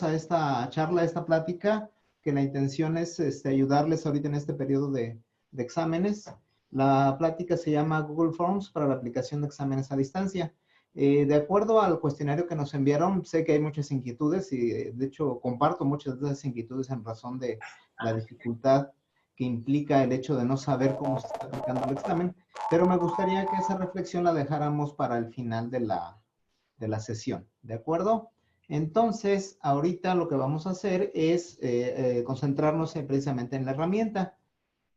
a esta charla, a esta plática, que la intención es ayudarles ahorita en este periodo de exámenes. La plática se llama Google Forms para la aplicación de exámenes a distancia. De acuerdo al cuestionario que nos enviaron, sé que hay muchas inquietudes y de hecho comparto muchas de esas inquietudes en razón de la dificultad que implica el hecho de no saber cómo se está aplicando el examen, pero me gustaría que esa reflexión la dejáramos para el final de la sesión, ¿de acuerdo? Entonces, ahorita lo que vamos a hacer es concentrarnos precisamente en la herramienta.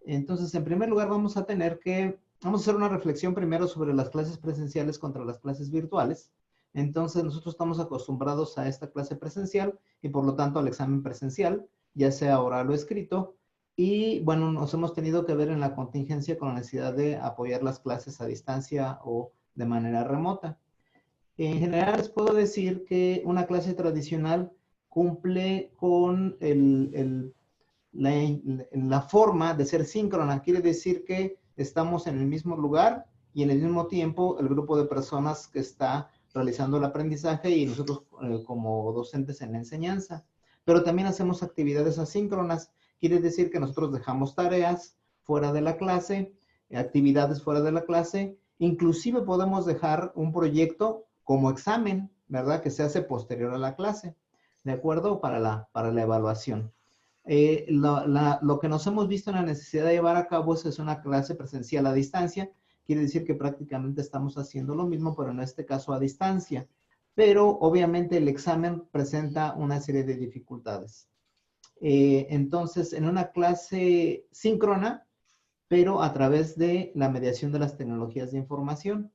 Entonces, en primer lugar, vamos a hacer una reflexión primero sobre las clases presenciales contra las clases virtuales. Entonces, nosotros estamos acostumbrados a esta clase presencial y por lo tanto al examen presencial, ya sea oral o escrito. Y bueno, nos hemos tenido que ver en la contingencia con la necesidad de apoyar las clases a distancia o de manera remota. En general les puedo decir que una clase tradicional cumple con la forma de ser síncrona. Quiere decir que estamos en el mismo lugar y en el mismo tiempo el grupo de personas que está realizando el aprendizaje y nosotros como docentes en la enseñanza. Pero también hacemos actividades asíncronas. Quiere decir que nosotros dejamos tareas fuera de la clase, actividades fuera de la clase. Inclusive podemos dejar un proyecto como examen, ¿verdad? Que se hace posterior a la clase, ¿de acuerdo? Para la evaluación. Lo que nos hemos visto en la necesidad de llevar a cabo es una clase presencial a distancia. Quiere decir que prácticamente estamos haciendo lo mismo, pero en este caso a distancia. Pero obviamente el examen presenta una serie de dificultades. Entonces, en una clase síncrona, pero a través de la mediación de las tecnologías de información.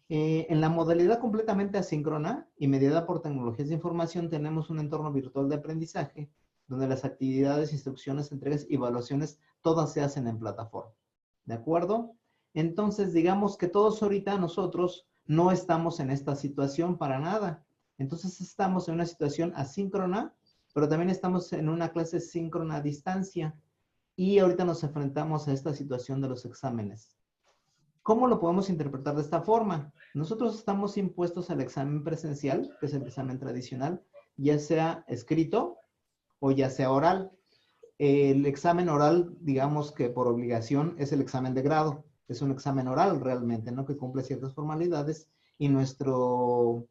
En la modalidad completamente asíncrona y mediada por tecnologías de información, tenemos un entorno virtual de aprendizaje donde las actividades, instrucciones, entregas y evaluaciones, todas se hacen en plataforma. ¿De acuerdo? Entonces, digamos que todos ahorita nosotros no estamos en esta situación para nada. Entonces, estamos en una situación asíncrona, pero también estamos en una clase síncrona a distancia. Y ahorita nos enfrentamos a esta situación de los exámenes. ¿Cómo lo podemos interpretar de esta forma? Nosotros estamos impuestos al examen presencial, que es el examen tradicional, ya sea escrito o ya sea oral. El examen oral, digamos que por obligación, es el examen de grado. Es un examen oral realmente, ¿no? Que cumple ciertas formalidades y nuestro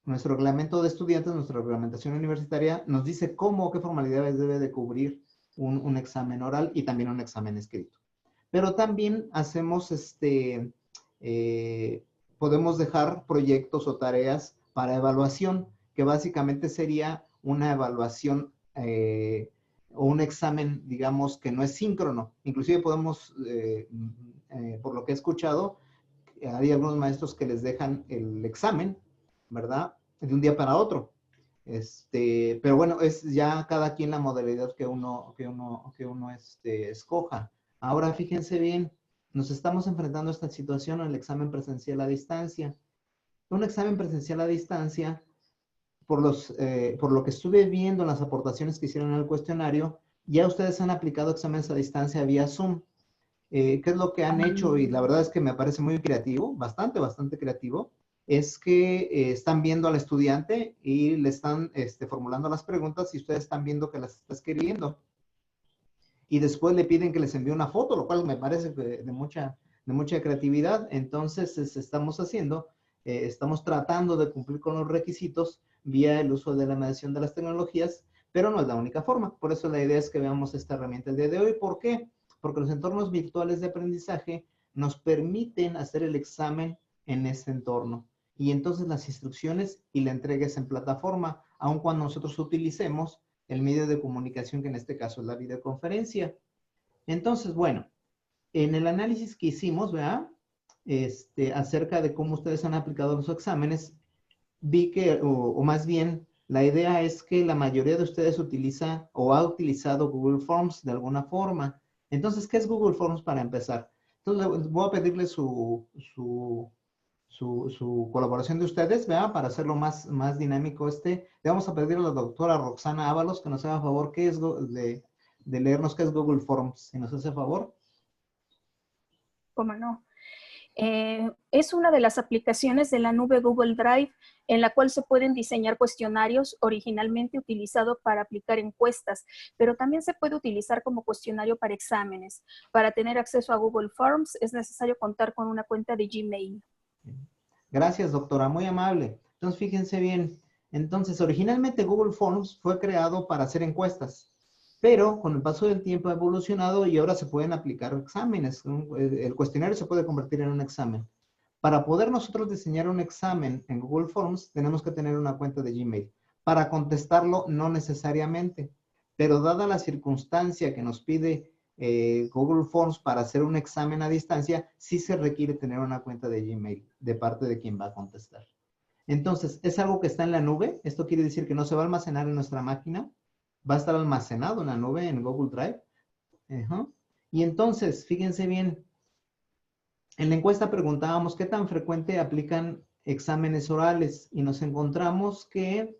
reglamento de estudiantes, nuestra reglamentación universitaria, nos dice cómo, qué formalidades debe de cubrir un examen oral y también un examen escrito. Pero también hacemos podemos dejar proyectos o tareas para evaluación, que básicamente sería una evaluación o un examen, digamos, que no es síncrono. Inclusive podemos, por lo que he escuchado, hay algunos maestros que les dejan el examen, ¿verdad? De un día para otro. Pero bueno, es ya cada quien la modalidad que uno escoja. Ahora fíjense bien, nos estamos enfrentando a esta situación en el examen presencial a distancia. Un examen presencial a distancia, por lo que estuve viendo en las aportaciones que hicieron en el cuestionario, ya ustedes han aplicado exámenes a distancia vía Zoom. ¿Qué es lo que han hecho? Y la verdad es que me parece muy creativo, bastante creativo, es que están viendo al estudiante y le están formulando las preguntas y ustedes están viendo que las está escribiendo. Y después le piden que les envíe una foto, lo cual me parece de mucha creatividad. Entonces, estamos tratando de cumplir con los requisitos vía el uso de la mediación de las tecnologías, pero no es la única forma. Por eso la idea es que veamos esta herramienta el día de hoy. ¿Por qué? Porque los entornos virtuales de aprendizaje nos permiten hacer el examen en este entorno. Y entonces las instrucciones y la entrega es en plataforma, aun cuando nosotros utilicemos el medio de comunicación, que en este caso es la videoconferencia. Entonces, bueno, en el análisis que hicimos, ¿verdad? Acerca de cómo ustedes han aplicado los exámenes, vi que, o más bien, la idea es que la mayoría de ustedes utiliza o ha utilizado Google Forms de alguna forma. Entonces, ¿qué es Google Forms para empezar? Entonces, voy a pedirle su colaboración de ustedes, ¿verdad? Para hacerlo más dinámico Le vamos a pedir a la doctora Roxana Ábalos que nos haga favor de leernos qué es Google Forms, si nos hace favor. ¿Cómo no? Es una de las aplicaciones de la nube Google Drive en la cual se pueden diseñar cuestionarios originalmente utilizados para aplicar encuestas, pero también se puede utilizar como cuestionario para exámenes. Para tener acceso a Google Forms es necesario contar con una cuenta de Gmail. Gracias, doctora, muy amable. Entonces, fíjense bien. Entonces, originalmente Google Forms fue creado para hacer encuestas, pero con el paso del tiempo ha evolucionado y ahora se pueden aplicar exámenes. El cuestionario se puede convertir en un examen. Para poder nosotros diseñar un examen en Google Forms, tenemos que tener una cuenta de Gmail. Para contestarlo, no necesariamente, pero dada la circunstancia que nos pide Google Forms para hacer un examen a distancia, sí se requiere tener una cuenta de Gmail de parte de quien va a contestar. Entonces, es algo que está en la nube. Esto quiere decir que no se va a almacenar en nuestra máquina, va a estar almacenado en la nube, en Google Drive. Y entonces, fíjense bien, en la encuesta preguntábamos qué tan frecuente aplican exámenes orales y nos encontramos que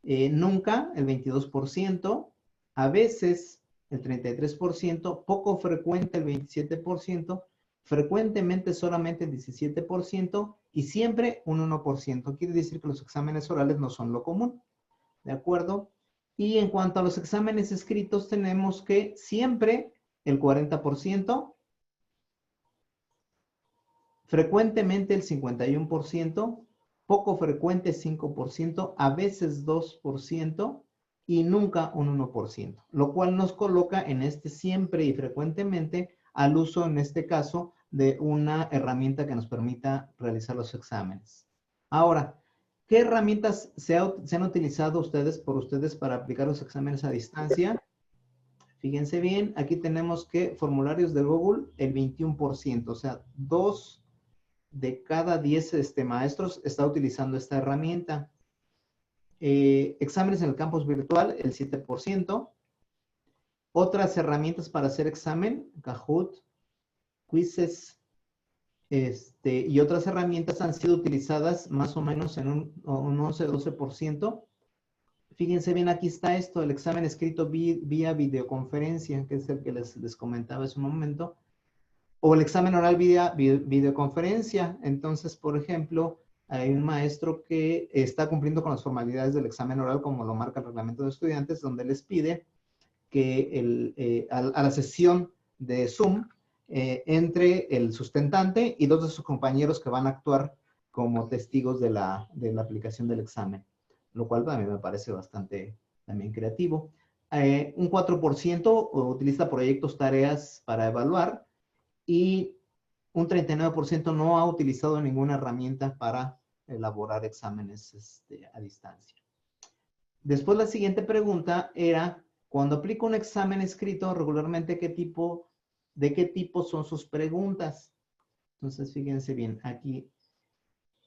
nunca, el 22%, a veces el 33%, poco frecuente el 27%, frecuentemente solamente el 17% y siempre un 1%. Quiere decir que los exámenes orales no son lo común, ¿de acuerdo? Y en cuanto a los exámenes escritos, tenemos que siempre el 40%, frecuentemente el 51%, poco frecuente 5%, a veces 2% y nunca un 1%, lo cual nos coloca en este siempre y frecuentemente al uso, en este caso, de una herramienta que nos permita realizar los exámenes. Ahora, ¿qué herramientas se han utilizado por ustedes para aplicar los exámenes a distancia? Fíjense bien, aquí tenemos que formularios de Google, el 21%, o sea, 2 de cada 10 maestros está utilizando esta herramienta. Exámenes en el campus virtual, el 7%. Otras herramientas para hacer examen, Kahoot, Quizzes, y otras herramientas han sido utilizadas más o menos en un 11-12%. Fíjense bien, aquí está esto, el examen escrito vía videoconferencia, que es el que les comentaba hace un momento, o el examen oral vía videoconferencia. Entonces, por ejemplo, hay un maestro que está cumpliendo con las formalidades del examen oral, como lo marca el reglamento de estudiantes, donde les pide que a la sesión de Zoom entre el sustentante y dos de sus compañeros que van a actuar como testigos de la aplicación del examen, lo cual a mí me parece bastante también creativo. Un 4% utiliza proyectos, tareas para evaluar y un 39% no ha utilizado ninguna herramienta para elaborar exámenes a distancia. Después la siguiente pregunta era, cuando aplico un examen escrito, regularmente, ¿de qué tipo son sus preguntas? Entonces, fíjense bien, aquí,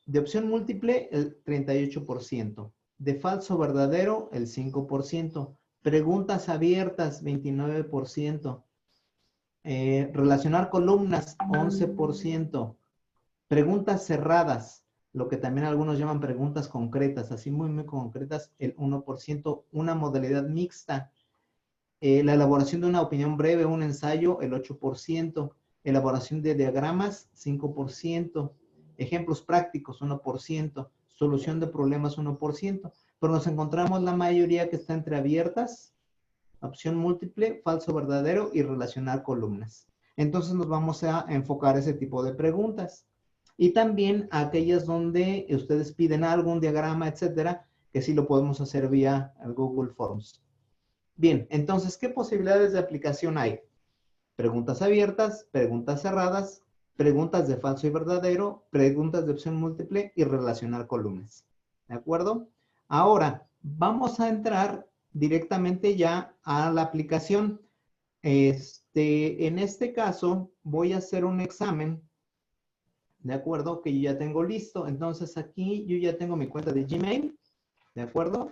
de opción múltiple, el 38%. De falso verdadero, el 5%. Preguntas abiertas, 29%. Relacionar columnas, 11%. Preguntas cerradas, lo que también algunos llaman preguntas concretas, así muy, muy concretas, el 1%. Una modalidad mixta. La elaboración de una opinión breve, un ensayo, el 8%. Elaboración de diagramas, 5%. Ejemplos prácticos, 1%. Solución de problemas, 1%. Pero nos encontramos la mayoría que está entre abiertas, opción múltiple, falso verdadero y relacionar columnas. Entonces nos vamos a enfocar ese tipo de preguntas. Y también a aquellas donde ustedes piden algo, un diagrama, etcétera, que sí lo podemos hacer vía Google Forms. Bien, entonces, ¿qué posibilidades de aplicación hay? Preguntas abiertas, preguntas cerradas, preguntas de falso y verdadero, preguntas de opción múltiple y relacionar columnas. ¿De acuerdo? Ahora, vamos a entrar directamente ya a la aplicación. En este caso, voy a hacer un examen, ¿de acuerdo? Que yo ya tengo listo. Entonces, aquí yo ya tengo mi cuenta de Gmail, ¿de acuerdo?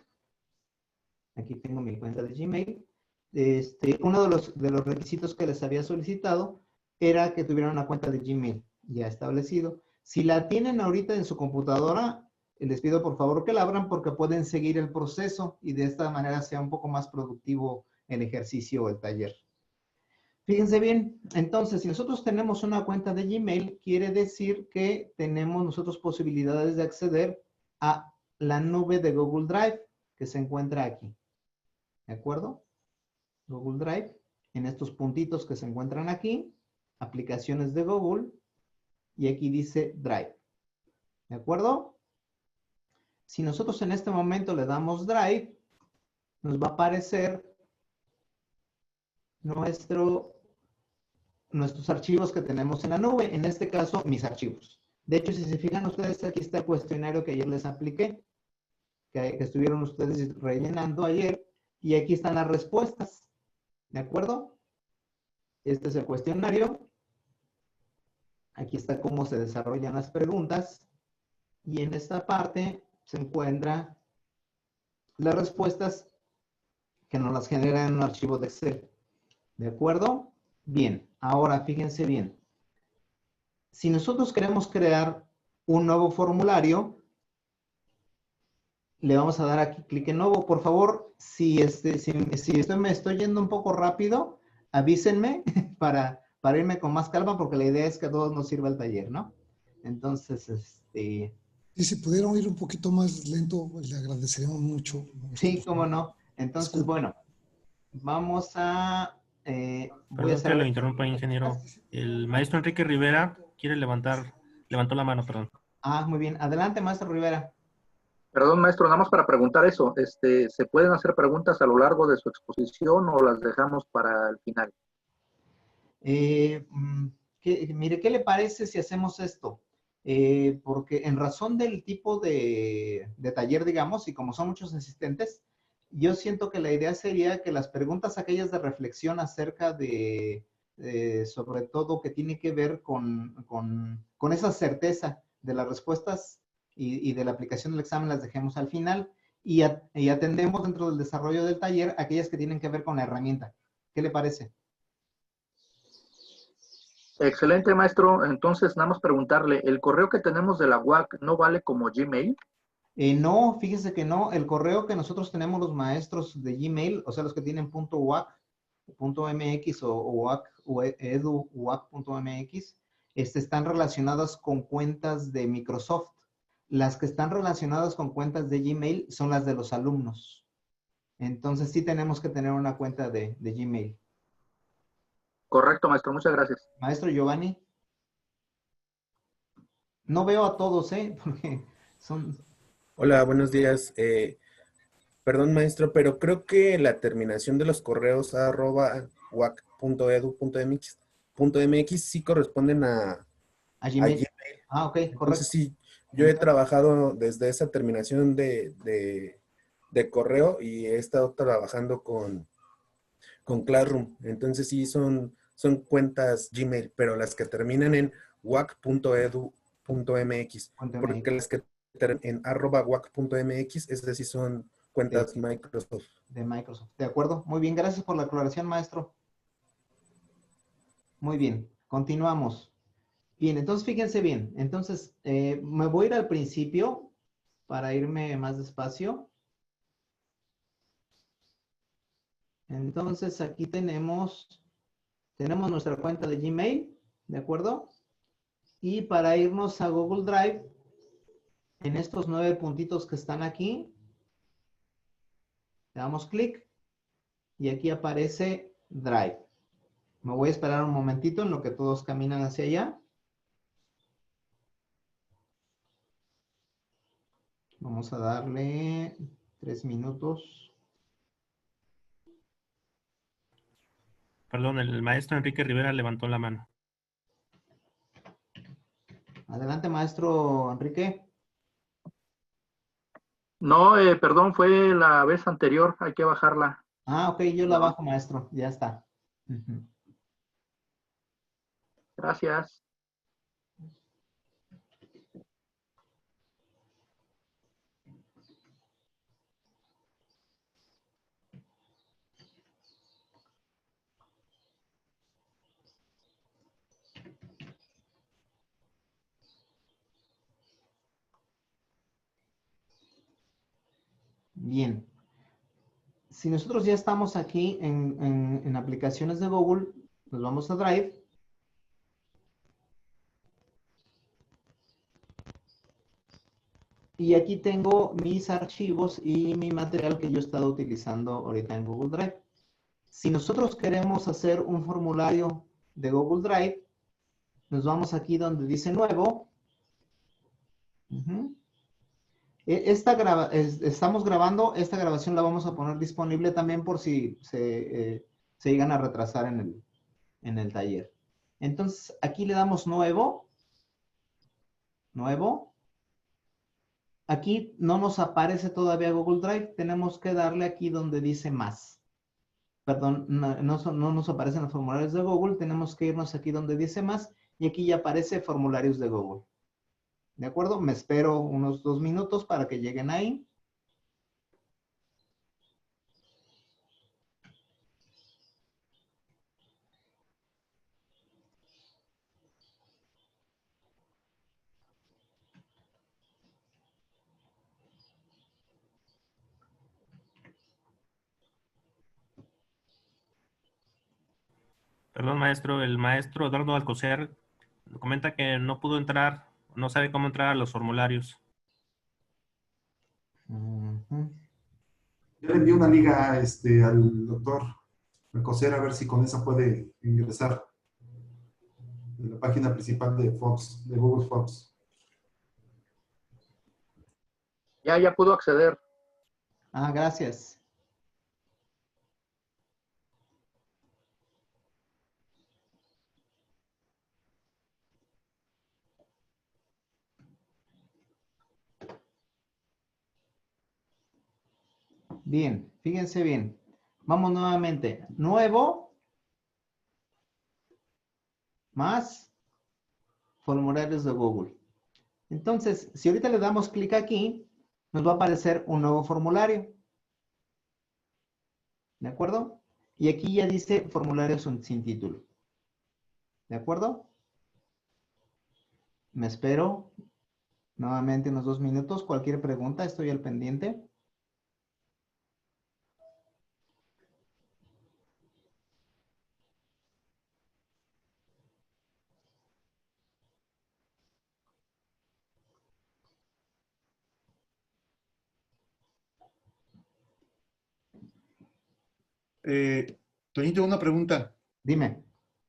Aquí tengo mi cuenta de Gmail. Uno de los requisitos que les había solicitado era que tuvieran una cuenta de Gmail ya establecido. Si la tienen ahorita en su computadora, les pido por favor que la abran porque pueden seguir el proceso y de esta manera sea un poco más productivo el ejercicio o el taller. Fíjense bien, entonces, si nosotros tenemos una cuenta de Gmail, quiere decir que tenemos nosotros posibilidades de acceder a la nube de Google Drive que se encuentra aquí. ¿De acuerdo? Google Drive, en estos puntitos que se encuentran aquí, aplicaciones de Google, y aquí dice Drive. ¿De acuerdo? Si nosotros en este momento le damos Drive, nos va a aparecer nuestros archivos que tenemos en la nube, en este caso, mis archivos. De hecho, si se fijan ustedes, aquí está el cuestionario que ayer les apliqué, que estuvieron ustedes rellenando ayer, y aquí están las respuestas. ¿De acuerdo? Este es el cuestionario. Aquí está cómo se desarrollan las preguntas. Y en esta parte se encuentran las respuestas que nos las genera en un archivo de Excel. ¿De acuerdo? Bien, ahora fíjense bien. Si nosotros queremos crear un nuevo formulario, le vamos a dar aquí clic en nuevo. Por favor, si me estoy yendo un poco rápido, avísenme para irme con más calma, porque la idea es que a todos nos sirva el taller, ¿no? Entonces, Y si pudieran ir un poquito más lento, le agradeceríamos mucho. sí, cómo no. Entonces, Disculpe. bueno, vamos a... voy a Perdón que hacer... lo interrumpa, ingeniero. El maestro Enrique Rivera levantó la mano, perdón. Ah, muy bien. Adelante, maestro Rivera. Perdón, maestro, nada más para preguntar eso. ¿Se pueden hacer preguntas a lo largo de su exposición o las dejamos para el final? Mire, ¿qué le parece si hacemos esto? Porque en razón del tipo de taller, digamos, y como son muchos asistentes, yo siento que la idea sería que las preguntas aquellas de reflexión acerca sobre todo que tiene que ver con esa certeza de las respuestas y de la aplicación del examen las dejemos al final y atendemos dentro del desarrollo del taller aquellas que tienen que ver con la herramienta. ¿Qué le parece? Excelente, maestro. Entonces, nada más preguntarle, ¿el correo que tenemos de la UAC no vale como Gmail? No, fíjese que no. El correo que nosotros tenemos los maestros de Gmail, o sea, los que tienen .uac, .mx o uac, o edu, uac.mx, están relacionadas con cuentas de Microsoft. Las que están relacionadas con cuentas de Gmail son las de los alumnos. Entonces sí tenemos que tener una cuenta de Gmail. Correcto, maestro. Muchas gracias. Maestro Giovanni. No veo a todos, porque son... Hola, buenos días. Perdón, maestro, pero creo que la terminación de los correos @uac.edu.mx sí corresponden a Gmail. Gmail. Ah, ok, correcto. Entonces sí, yo he trabajado desde esa terminación de correo y he estado trabajando con Classroom. Entonces sí, son cuentas Gmail, pero las que terminan en uac.edu.mx, porque las que terminan en @uac.mx, es decir, son cuentas Microsoft. De Microsoft. De acuerdo. Muy bien. Gracias por la aclaración, maestro. Muy bien. Continuamos. Bien, entonces fíjense bien. Entonces, me voy a ir al principio para irme más despacio. Entonces, aquí tenemos nuestra cuenta de Gmail, ¿de acuerdo? Y para irnos a Google Drive, en estos 9 puntitos que están aquí, le damos clic y aquí aparece Drive. Me voy a esperar un momentito en lo que todos caminan hacia allá. Vamos a darle 3 minutos. Perdón, el maestro Enrique Rivera levantó la mano. Adelante, maestro Enrique. No, perdón, fue la vez anterior. Hay que bajarla. Ah, ok, yo la bajo, maestro. Ya está. Uh-huh. Gracias. Bien. Si nosotros ya estamos aquí en aplicaciones de Google, Nos vamos a Drive. Y aquí tengo mis archivos y mi material que yo he estado utilizando ahorita en Google Drive. Si nosotros queremos hacer un formulario de Google Drive, nos vamos aquí donde dice Nuevo. Estamos grabando, esta grabación la vamos a poner disponible también por si se llegan a retrasar en el taller. Entonces, aquí le damos Nuevo. Nuevo. Aquí no nos aparece todavía Google Drive. Tenemos que darle aquí donde dice Más. Perdón, no nos aparecen los formularios de Google. Tenemos que irnos aquí donde dice Más. Y aquí ya aparece Formularios de Google. ¿De acuerdo? Me espero unos 2 minutos para que lleguen ahí. Perdón, maestro. El maestro Eduardo Alcocer comenta que no pudo entrar, no sabe cómo entrar a los formularios. Yo le envié una liga al doctor Alcocer a ver si con esa puede ingresar en la página principal de Fox, de Google Fox. Ya pudo acceder. Ah, gracias. Bien, fíjense bien. Vamos nuevamente. Nuevo. Más formularios de Google. Entonces, si ahorita le damos clic aquí, nos va a aparecer un nuevo formulario. ¿De acuerdo? Y aquí ya dice formularios sin título. ¿De acuerdo? Me espero nuevamente unos 2 minutos. Cualquier pregunta, estoy al pendiente. Toñito, una pregunta. Dime.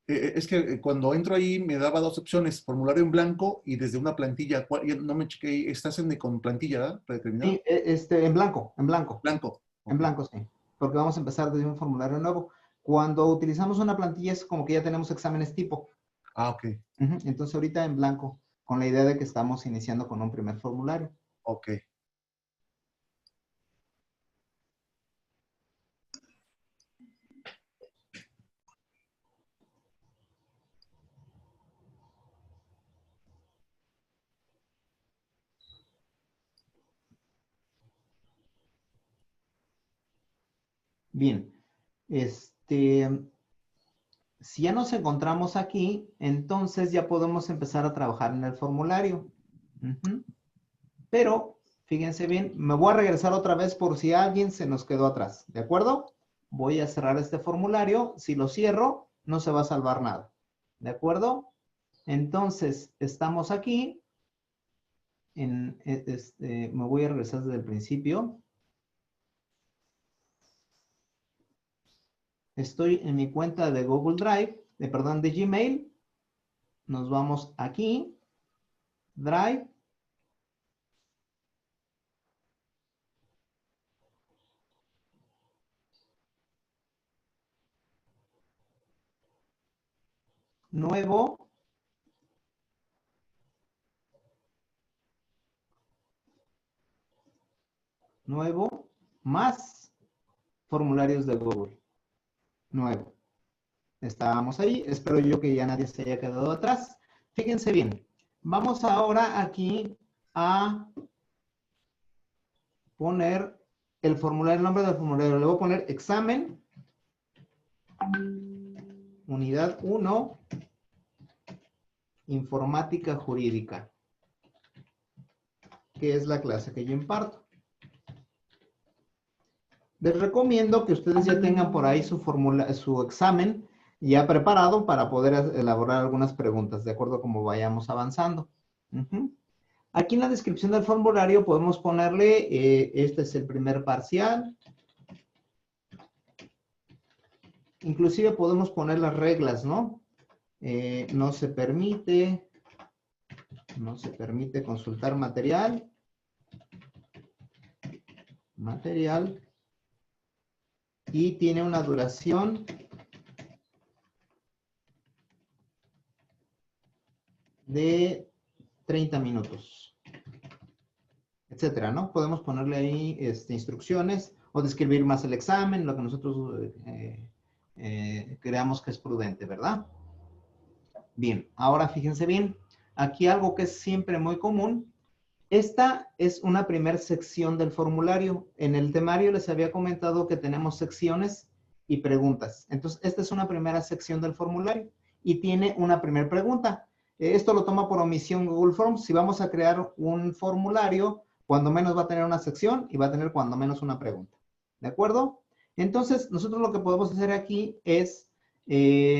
Es que cuando entro ahí me daba 2 opciones, formulario en blanco y desde una plantilla. Ya no me chequé, estás con plantilla, ¿verdad? Predeterminada. Sí, en blanco, en blanco. Blanco. En blanco, sí. Porque vamos a empezar desde un formulario nuevo. Cuando utilizamos una plantilla es como que ya tenemos exámenes tipo. Ah, ok. Entonces ahorita en blanco, con la idea de que estamos iniciando con un primer formulario. Ok. Bien. Si ya nos encontramos aquí, entonces ya podemos empezar a trabajar en el formulario. Pero, fíjense bien, me voy a regresar otra vez por si alguien se nos quedó atrás. ¿De acuerdo? Voy a cerrar este formulario. Si lo cierro, no se va a salvar nada. ¿De acuerdo? Entonces, estamos aquí. Me voy a regresar desde el principio. Estoy en mi cuenta de Google Drive, de Gmail. Nos vamos aquí. Drive. Nuevo. Nuevo. Más formularios de Google. Nuevo. Estábamos ahí. Espero yo que ya nadie se haya quedado atrás. Fíjense bien. Vamos ahora aquí a poner el formulario, el nombre del formulario. Le voy a poner examen. Unidad 1. Informática jurídica. Que es la clase que yo imparto. Les recomiendo que ustedes ya tengan por ahí su examen. ya preparado para poder elaborar algunas preguntas, de acuerdo a cómo vayamos avanzando. Aquí en la descripción del formulario podemos ponerle, este es el primer parcial. Inclusive podemos poner las reglas, ¿no? No se permite consultar material. Y tiene una duración de 30 minutos, etcétera, ¿no? Podemos ponerle ahí instrucciones o describir más el examen, lo que nosotros creamos que es prudente, ¿verdad? Bien, ahora fíjense bien, aquí algo que es siempre muy común. Esta es una primera sección del formulario. En el temario les había comentado que tenemos secciones y preguntas. Entonces, esta es una primera sección del formulario y tiene una primera pregunta. Esto lo toma por omisión Google Forms. Si vamos a crear un formulario, cuando menos va a tener una sección y va a tener cuando menos una pregunta. ¿De acuerdo? Entonces, nosotros lo que podemos hacer aquí es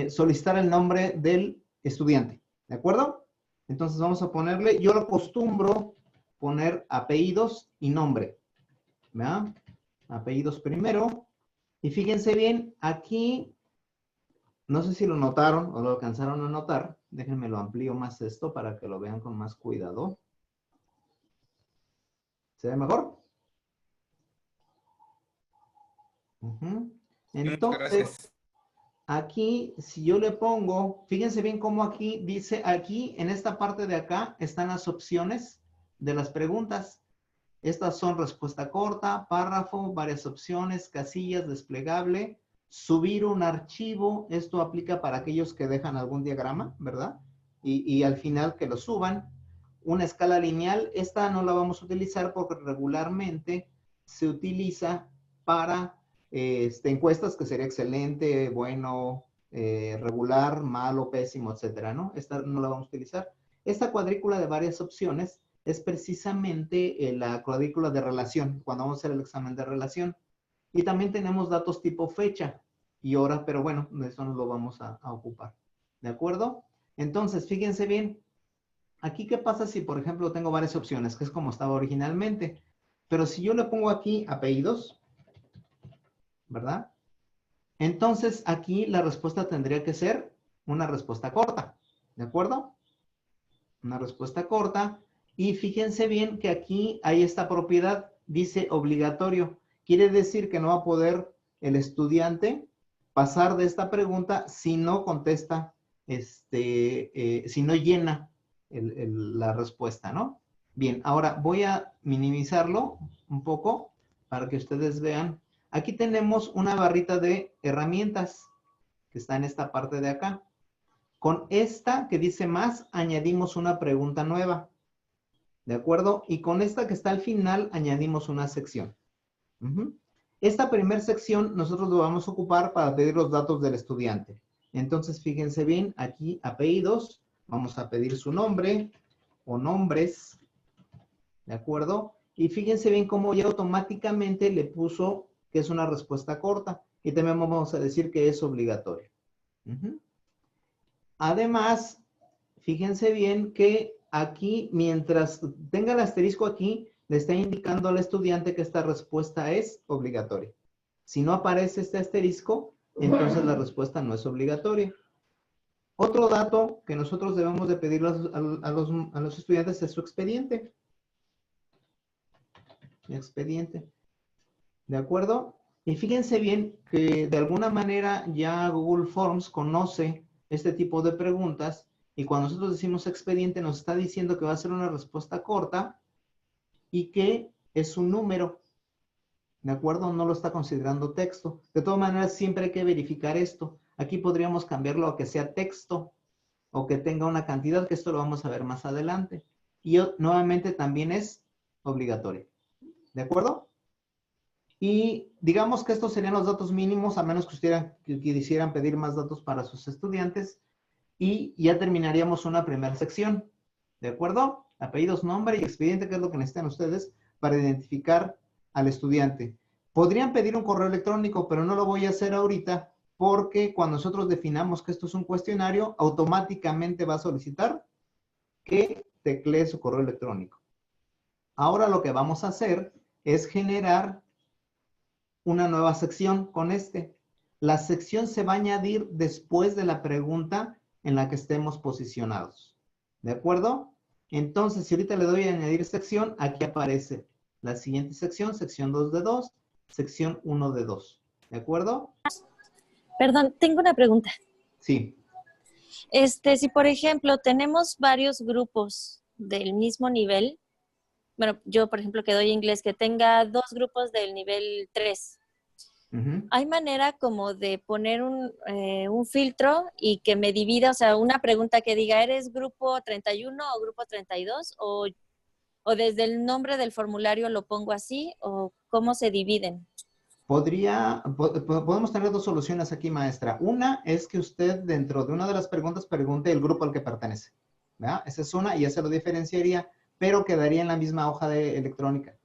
solicitar el nombre del estudiante. ¿De acuerdo? Entonces, vamos a ponerle, yo lo acostumbro poner apellidos y nombre. ¿Verdad? Apellidos primero. Y fíjense bien, aquí, no sé si lo notaron o lo alcanzaron a notar. Déjenme lo amplío más esto para que lo vean con más cuidado. ¿Se ve mejor? Entonces, aquí, si yo le pongo, fíjense bien cómo aquí dice, aquí en esta parte de acá están las opciones de las preguntas. Estas son respuesta corta, párrafo, varias opciones, casillas, desplegable, subir un archivo. Esto aplica para aquellos que dejan algún diagrama, ¿verdad? Y al final que lo suban. Una escala lineal, esta no la vamos a utilizar porque regularmente se utiliza para encuestas, que sería excelente, bueno, regular, malo, pésimo, etcétera, ¿no? Esta no la vamos a utilizar. Esta cuadrícula de varias opciones es precisamente la cuadrícula de relación, cuando vamos a hacer el examen de relación. Y también tenemos datos tipo fecha y hora, pero bueno, de eso no lo vamos a ocupar. ¿De acuerdo? Entonces, fíjense bien, aquí qué pasa si, por ejemplo, tengo varias opciones, que es como estaba originalmente. Pero si yo le pongo aquí apellidos, ¿verdad? Entonces, aquí la respuesta tendría que ser una respuesta corta. ¿De acuerdo? Una respuesta corta. Y fíjense bien que aquí hay esta propiedad, dice obligatorio. Quiere decir que no va a poder el estudiante pasar de esta pregunta si no contesta, si no llena la respuesta, ¿no? Bien, ahora voy a minimizarlo un poco para que ustedes vean. Aquí tenemos una barrita de herramientas que está en esta parte de acá. Con esta que dice más, añadimos una pregunta nueva. ¿De acuerdo? Y con esta que está al final, añadimos una sección. Esta primera sección nosotros lo vamos a ocupar para pedir los datos del estudiante. Entonces, fíjense bien, aquí apellidos, vamos a pedir su nombre o nombres. ¿De acuerdo? Y fíjense bien cómo ya automáticamente le puso que es una respuesta corta. Y también vamos a decir que es obligatorio. Además, fíjense bien que aquí, mientras tenga el asterisco aquí, le está indicando al estudiante que esta respuesta es obligatoria. Si no aparece este asterisco, entonces la respuesta no es obligatoria. Otro dato que nosotros debemos de pedir a los estudiantes es su expediente. Expediente. ¿De acuerdo? Y fíjense bien que de alguna manera ya Google Forms conoce este tipo de preguntas y cuando nosotros decimos expediente nos está diciendo que va a ser una respuesta corta y que es un número. ¿De acuerdo? No lo está considerando texto. De todas maneras, siempre hay que verificar esto. Aquí podríamos cambiarlo a que sea texto o que tenga una cantidad, que esto lo vamos a ver más adelante. Y nuevamente también es obligatorio. ¿De acuerdo? Y digamos que estos serían los datos mínimos, a menos que quisieran pedir más datos para sus estudiantes. Y ya terminaríamos una primera sección. ¿De acuerdo? Apellidos, nombre y expediente, que es lo que necesitan ustedes para identificar al estudiante. Podrían pedir un correo electrónico, pero no lo voy a hacer ahorita porque cuando nosotros definamos que esto es un cuestionario, automáticamente va a solicitar que teclee su correo electrónico. Ahora lo que vamos a hacer es generar una nueva sección con este. La sección se va a añadir después de la pregunta en la que estemos posicionados. ¿De acuerdo? Entonces, si ahorita le doy a añadir sección, aquí aparece la siguiente sección, sección 2 de 2, sección 1 de 2. ¿De acuerdo? Perdón, tengo una pregunta. Sí. Si por ejemplo tenemos varios grupos del mismo nivel, bueno, yo por ejemplo que doy inglés, que tenga 2 grupos del nivel 3, ¿hay manera como de poner un filtro y que me divida, o sea, una pregunta que diga, ¿eres grupo 31 o grupo 32? ¿O desde el nombre del formulario lo pongo así? ¿O cómo se dividen? Podemos tener 2 soluciones aquí, maestra. Una es que usted dentro de una de las preguntas pregunte el grupo al que pertenece, ¿verdad? Esa es una y esa lo diferenciaría, pero quedaría en la misma hoja de electrónica,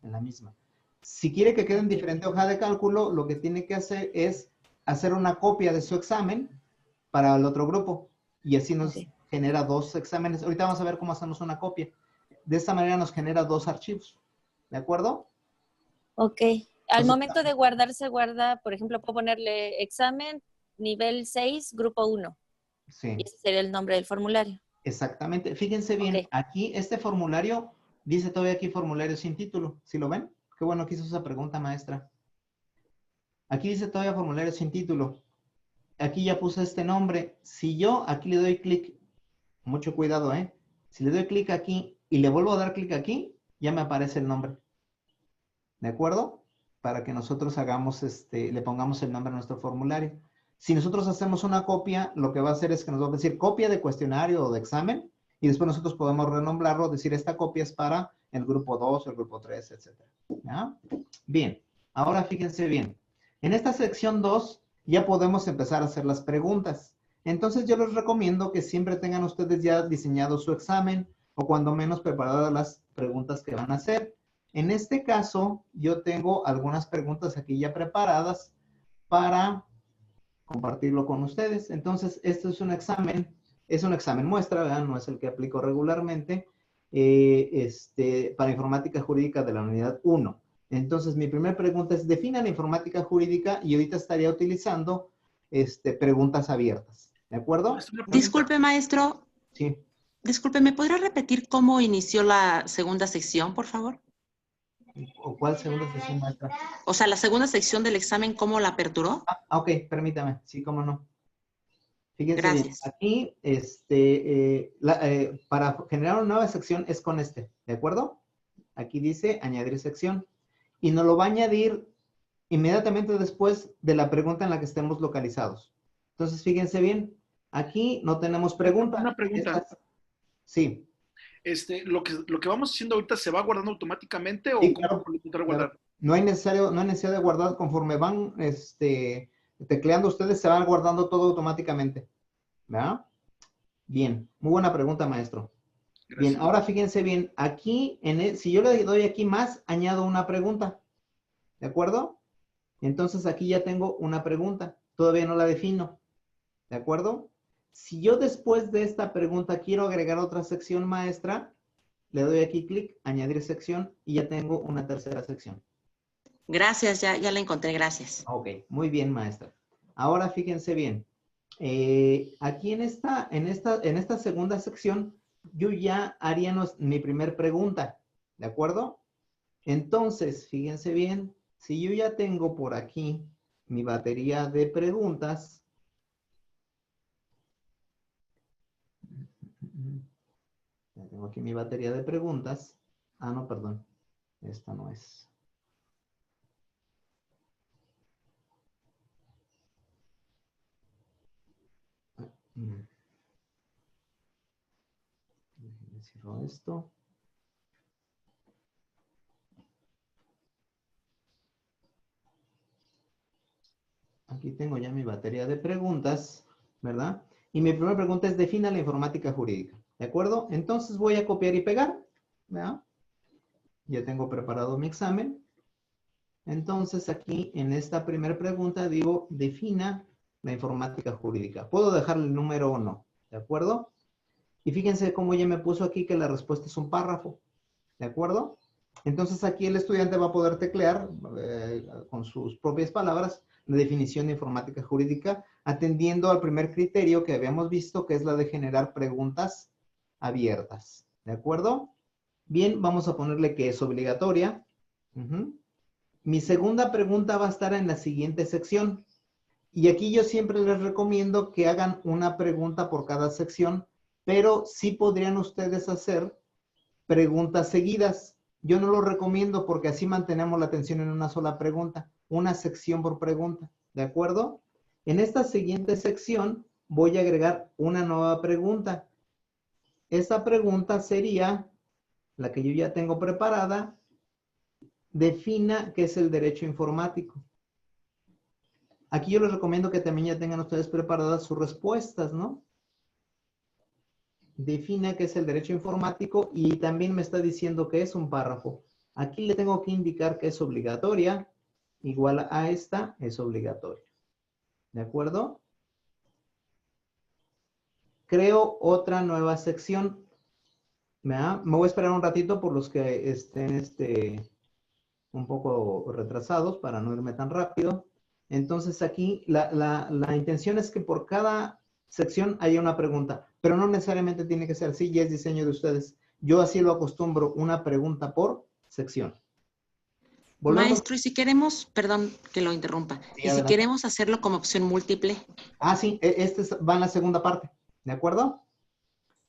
en la misma. Si quiere que quede en diferente hoja de cálculo, lo que tiene que hacer es hacer una copia de su examen para el otro grupo y así nos genera 2 exámenes. Ahorita vamos a ver cómo hacemos una copia. De esta manera nos genera 2 archivos, ¿de acuerdo? Ok. Al momento de guardar, se guarda, por ejemplo, puedo ponerle examen nivel 6, grupo 1. Sí. Y ese sería el nombre del formulario. Exactamente. Fíjense bien, aquí este formulario, dice todavía aquí formulario sin título. ¿Sí lo ven? Qué bueno que hizo esa pregunta, maestra. Aquí dice todavía formulario sin título. Aquí ya puse este nombre. Si yo aquí le doy clic, mucho cuidado, ¿eh? Si le doy clic aquí y le vuelvo a dar clic aquí, ya me aparece el nombre. ¿De acuerdo? Para que nosotros hagamos, le pongamos el nombre a nuestro formulario. Si nosotros hacemos una copia, lo que va a hacer es que nos va a decir copia de cuestionario o de examen, y después nosotros podemos renombrarlo, decir esta copia es para el grupo 2, el grupo 3, etc. ¿Ya? Bien, ahora fíjense bien. En esta sección 2 ya podemos empezar a hacer las preguntas. Entonces yo les recomiendo que siempre tengan ustedes ya diseñado su examen, o cuando menos preparadas las preguntas que van a hacer. En este caso, yo tengo algunas preguntas aquí ya preparadas para compartirlo con ustedes. Entonces, este es un examen muestra, ¿verdad? No es el que aplico regularmente, para informática jurídica de la unidad 1. Entonces, mi primera pregunta es, defina la informática jurídica, y ahorita estaría utilizando preguntas abiertas. ¿De acuerdo? Disculpe, maestro. Sí. Disculpe, ¿me podrá repetir cómo inició la segunda sección, por favor? ¿O cuál segunda sección, maestra? O sea, la segunda sección del examen, ¿cómo la aperturó? Ok, permítame. Sí, cómo no. Fíjense Gracias. bien, aquí, para generar una nueva sección es con ¿de acuerdo? Aquí dice añadir sección. Y nos lo va a añadir inmediatamente después de la pregunta en la que estemos localizados. Entonces, fíjense bien, aquí no tenemos pregunta. Una pregunta. Sí. Lo que vamos haciendo ahorita, ¿se va guardando automáticamente o Sí, cómo intentar guardar? Claro. No hay necesidad de guardar. Conforme van tecleando ustedes, se van guardando todo automáticamente. ¿Verdad? Bien, muy buena pregunta, maestro. Gracias. Bien, ahora fíjense bien, aquí, si yo le doy aquí más, añado una pregunta. ¿De acuerdo? Entonces aquí ya tengo una pregunta. Todavía no la defino. ¿De acuerdo? Si yo después de esta pregunta quiero agregar otra sección, maestra, le doy aquí clic, añadir sección, y ya tengo una tercera sección. Gracias, ya la encontré, gracias. Ok, muy bien, maestra. Ahora fíjense bien. Aquí en esta segunda sección, yo ya haría mi primer pregunta, ¿de acuerdo? Entonces, fíjense bien, si yo ya tengo por aquí mi batería de preguntas, ya tengo aquí mi batería de preguntas. Ah, no, perdón, esta no es. Cierro esto. Aquí tengo ya mi batería de preguntas, ¿verdad? Y mi primera pregunta es, defina la informática jurídica, ¿de acuerdo? Entonces voy a copiar y pegar, ¿verdad? Ya tengo preparado mi examen. Entonces aquí en esta primera pregunta digo, defina la informática jurídica. Puedo dejarle el número o no, ¿de acuerdo? Y fíjense cómo ya me puso aquí que la respuesta es un párrafo, ¿de acuerdo? Entonces aquí el estudiante va a poder teclear con sus propias palabras la definición de informática jurídica, atendiendo al primer criterio que habíamos visto, que es la de generar preguntas abiertas, ¿de acuerdo? Bien, vamos a ponerle que es obligatoria. Mi segunda pregunta va a estar en la siguiente sección. Y aquí yo siempre les recomiendo que hagan una pregunta por cada sección, pero sí podrían ustedes hacer preguntas seguidas. Yo no lo recomiendo porque así mantenemos la atención en una sola pregunta, una sección por pregunta, ¿de acuerdo? En esta siguiente sección voy a agregar una nueva pregunta. Esta pregunta sería la que yo ya tengo preparada. Defina qué es el derecho informático. Aquí yo les recomiendo que también ya tengan ustedes preparadas sus respuestas, ¿no? Defina qué es el derecho informático y también me está diciendo que es un párrafo. Aquí le tengo que indicar que es obligatoria, igual a esta, es obligatoria. ¿De acuerdo? Creo otra nueva sección. Me voy a esperar un ratito por los que estén un poco retrasados para no irme tan rápido. Entonces aquí la intención es que por cada sección haya una pregunta, pero no necesariamente tiene que ser así, ya es diseño de ustedes. Yo así lo acostumbro, una pregunta por sección. ¿Volvemos? Maestro, y si queremos, perdón que lo interrumpa, Sí, y si adelante. queremos hacerlo como opción múltiple. Ah, sí, va en la segunda parte, ¿de acuerdo?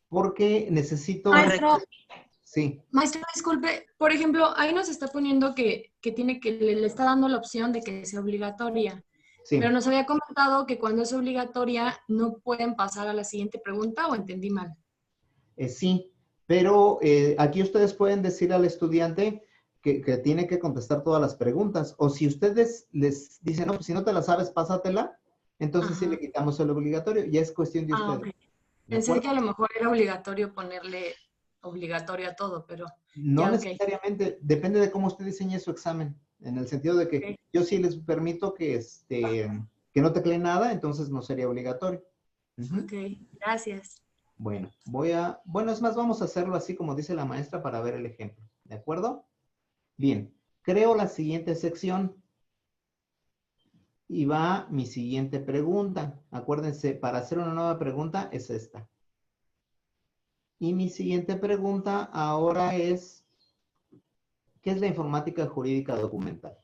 Porque necesito... Maestro, Sí. maestro, disculpe, por ejemplo, ahí nos está poniendo que le está dando la opción de que sea obligatoria. Sí. Pero nos había comentado que cuando es obligatoria no pueden pasar a la siguiente pregunta, ¿o entendí mal? Sí, pero aquí ustedes pueden decir al estudiante que tiene que contestar todas las preguntas. O si ustedes les dicen, no, pues si no te la sabes, pásatela, entonces sí le quitamos el obligatorio. Ya es cuestión de ustedes. Ok. Pensé que a lo mejor era obligatorio ponerle obligatorio a todo, pero No ya, necesariamente, depende de cómo usted diseñe su examen, en el sentido de que yo sí les permito que no tecleen nada, entonces no sería obligatorio. Ok, gracias. Bueno, es más, vamos a hacerlo así como dice la maestra para ver el ejemplo, ¿de acuerdo? Bien, creo la siguiente sección y va mi siguiente pregunta. Acuérdense, para hacer una nueva pregunta es esta. Y mi siguiente pregunta ahora es, ¿qué es la informática jurídica documental?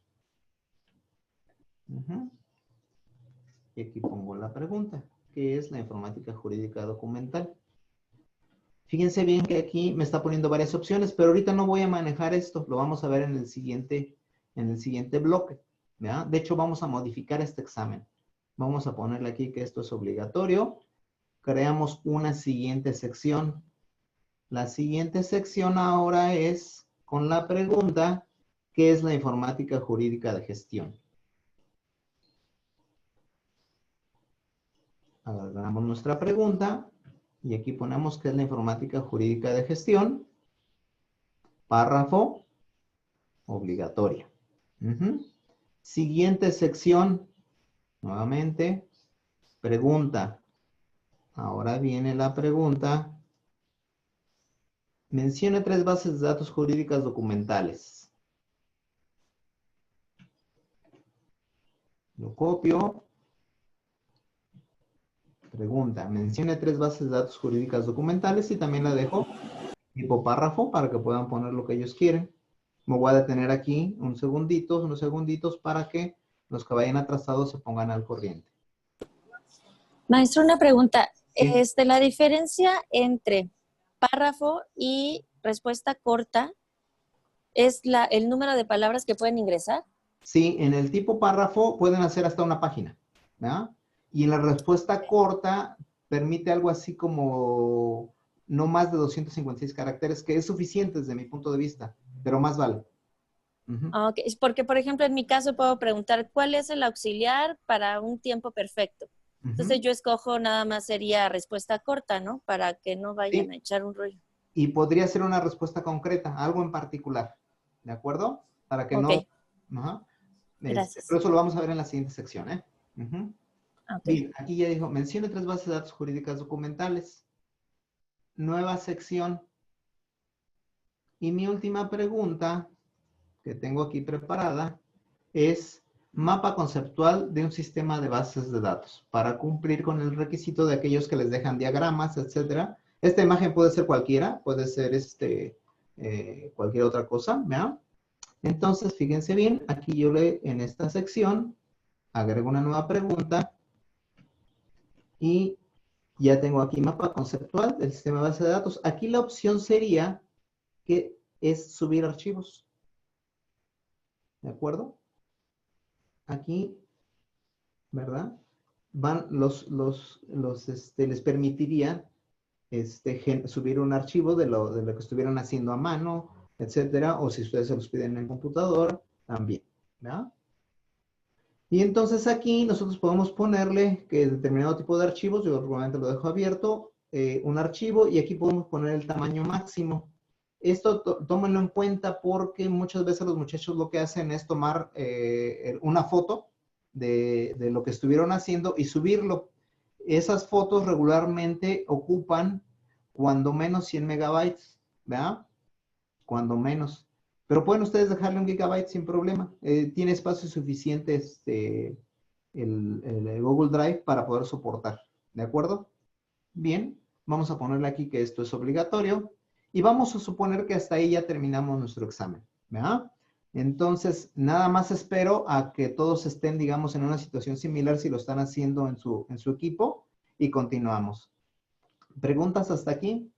Y aquí pongo la pregunta, ¿qué es la informática jurídica documental? Fíjense bien que aquí me está poniendo varias opciones, pero ahorita no voy a manejar esto, lo vamos a ver en el siguiente bloque, ¿ya? De hecho, vamos a modificar este examen. Vamos a ponerle aquí que esto es obligatorio. Creamos una siguiente sección. La siguiente sección ahora es con la pregunta, ¿qué es la informática jurídica de gestión? Agarramos nuestra pregunta y aquí ponemos qué es la informática jurídica de gestión. Párrafo, obligatoria. Siguiente sección, nuevamente, pregunta. Ahora viene la pregunta. Menciona 3 bases de datos jurídicas documentales. Lo copio. Pregunta. Menciona 3 bases de datos jurídicas documentales y también la dejo tipo párrafo para que puedan poner lo que ellos quieren. Me voy a detener aquí unos segunditos para que los que vayan atrasados se pongan al corriente. Maestro, una pregunta. Sí. La diferencia entre párrafo y respuesta corta es el número de palabras que pueden ingresar. Sí, en el tipo párrafo pueden hacer hasta una página, ¿verdad? Y en la respuesta corta permite algo así como no más de 256 caracteres, que es suficiente desde mi punto de vista, pero más vale. Okay. Porque, por ejemplo, en mi caso puedo preguntar, ¿cuál es el auxiliar para un tiempo perfecto? Entonces yo escojo nada más sería respuesta corta, ¿no? Para que no vayan a echar un rollo. Y podría ser una respuesta concreta, algo en particular, ¿de acuerdo? Para que no... Gracias. Pero eso lo vamos a ver en la siguiente sección, ¿eh? Ok. Bien, aquí ya dijo, mencione 3 bases de datos jurídicas documentales. Nueva sección. Y mi última pregunta, que tengo aquí preparada, es mapa conceptual de un sistema de bases de datos para cumplir con el requisito de aquellos que les dejan diagramas, etcétera. Esta imagen puede ser cualquiera, puede ser cualquier otra cosa, ¿vean? Entonces, fíjense bien, aquí yo en esta sección agrego una nueva pregunta y ya tengo aquí mapa conceptual del sistema de base de datos. Aquí la opción sería que es subir archivos. ¿De acuerdo? Aquí, ¿verdad? Van les permitiría subir un archivo de lo que estuvieran haciendo a mano, etcétera, o si ustedes se los piden en el computador, también, ¿verdad? Y entonces aquí nosotros podemos ponerle que determinado tipo de archivos, yo normalmente lo dejo abierto, un archivo, y aquí podemos poner el tamaño máximo. Esto tómenlo en cuenta porque muchas veces los muchachos lo que hacen es tomar una foto de lo que estuvieron haciendo y subirlo. Esas fotos regularmente ocupan cuando menos 100 megabytes, ¿verdad? Cuando menos. Pero pueden ustedes dejarle 1 gigabyte sin problema. Tiene espacio suficiente el Google Drive para poder soportar. ¿De acuerdo? Bien, vamos a ponerle aquí que esto es obligatorio. Y vamos a suponer que hasta ahí ya terminamos nuestro examen. ¿Verdad? Entonces, nada más espero a que todos estén, digamos, en una situación similar si lo están haciendo en su equipo. Y continuamos. ¿Preguntas hasta aquí?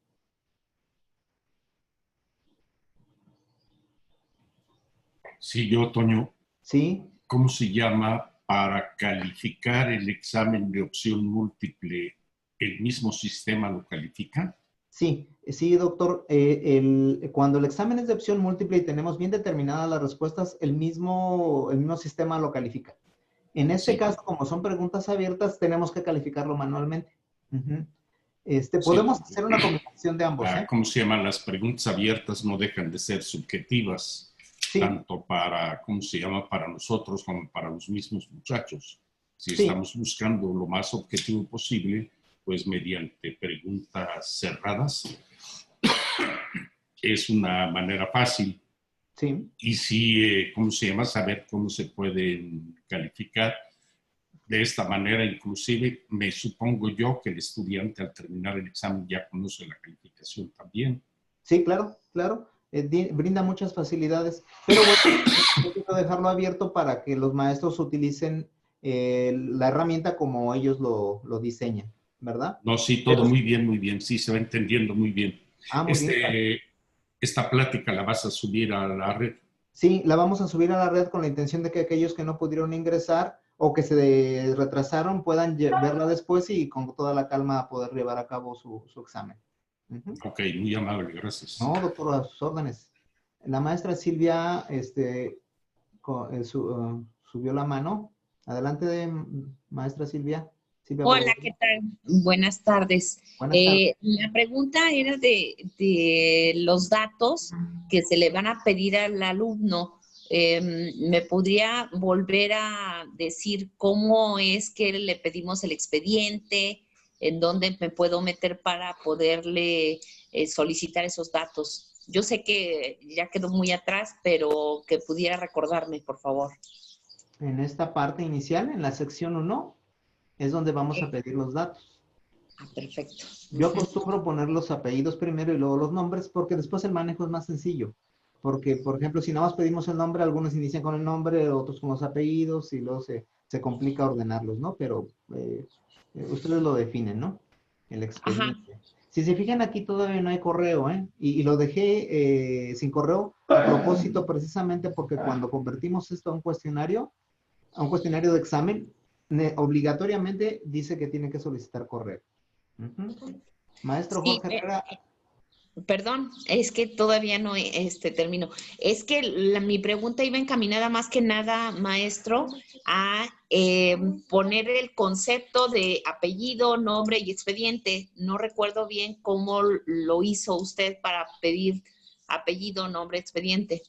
Sí, yo, Toño. Sí. ¿Cómo se llama para calificar el examen de opción múltiple? ¿El mismo sistema lo califica? Sí, sí, doctor. Cuando el examen es de opción múltiple y tenemos bien determinadas las respuestas, el mismo sistema lo califica. En este caso, como son preguntas abiertas, tenemos que calificarlo manualmente. Podemos hacer una combinación de ambos. ¿Cómo se llaman? Las preguntas abiertas no dejan de ser subjetivas, tanto para, ¿cómo se llama? Para nosotros como para los mismos muchachos. Si estamos buscando lo más objetivo posible, pues mediante preguntas cerradas, es una manera fácil. Sí. Y si, ¿cómo se llama? Saber cómo se pueden calificar. De esta manera, inclusive, me supongo yo que el estudiante al terminar el examen ya conoce la calificación también. Sí, claro, claro. Brinda muchas facilidades. Pero bueno, quiero dejarlo abierto para que los maestros utilicen la herramienta como ellos lo diseñan, ¿verdad? No, sí, todo muy bien. Sí, se va entendiendo muy bien. Muy bien. Esta plática la vas a subir a la red. Sí, la vamos a subir a la red con la intención de que aquellos que no pudieron ingresar o que se retrasaron puedan verla después y con toda la calma poder llevar a cabo su examen. Ok, muy amable, gracias. No, doctor, a sus órdenes. La maestra Silvia subió la mano. Adelante, maestra Silvia. Hola, ¿qué tal? Buenas tardes. Buenas tardes. La pregunta era de los datos que se le van a pedir al alumno. ¿Me podría volver a decir cómo es que le pedimos el expediente? ¿En dónde me puedo meter para poderle solicitar esos datos? Yo sé que ya quedó muy atrás, pero que pudiera recordarme, por favor. En esta parte inicial, en la sección 1, es donde vamos a pedir los datos. Perfecto. Yo acostumbro poner los apellidos primero y luego los nombres, porque después el manejo es más sencillo. Porque, por ejemplo, si nada más pedimos el nombre, algunos inician con el nombre, otros con los apellidos, y luego se complica ordenarlos, ¿no? Pero ustedes lo definen, ¿no? El expediente. Ajá. Si se fijan, aquí todavía no hay correo, ¿eh? Y lo dejé sin correo a propósito precisamente porque cuando convertimos esto a un cuestionario de examen, obligatoriamente dice que tiene que solicitar correo. Maestro Jorge Herrera. Perdón, es que todavía no termino. Es que mi pregunta iba encaminada más que nada, maestro, a poner el concepto de apellido, nombre y expediente. No recuerdo bien cómo lo hizo usted para pedir apellido, nombre, expediente.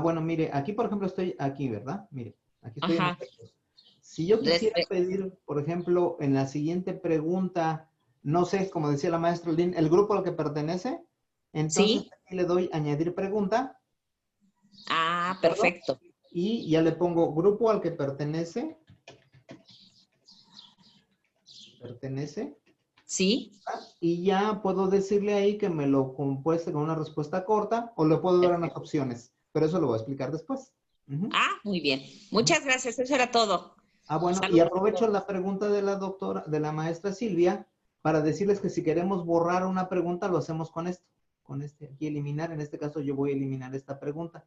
Bueno, mire, aquí por ejemplo estoy aquí, ¿verdad? Mire, aquí estoy en efectos. Si yo quisiera pedir, por ejemplo, en la siguiente pregunta, no sé, como decía la maestra Lynn, el grupo al que pertenece, entonces aquí le doy añadir pregunta. Ah, perfecto. Y ya le pongo grupo al que pertenece. Sí. Y ya puedo decirle ahí que me lo compueste con una respuesta corta o le puedo dar unas opciones, pero eso lo voy a explicar después. Ah, muy bien. Muchas gracias, eso era todo. Ah, bueno, Saludos. y aprovecho la pregunta de la doctora, de la maestra Silvia, para decirles que si queremos borrar una pregunta, lo hacemos con esto. Con aquí eliminar, en este caso yo voy a eliminar esta pregunta.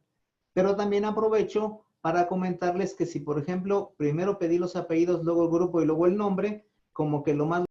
Pero también aprovecho para comentarles que si, por ejemplo, primero pedí los apellidos, luego el grupo y luego el nombre, como que lo más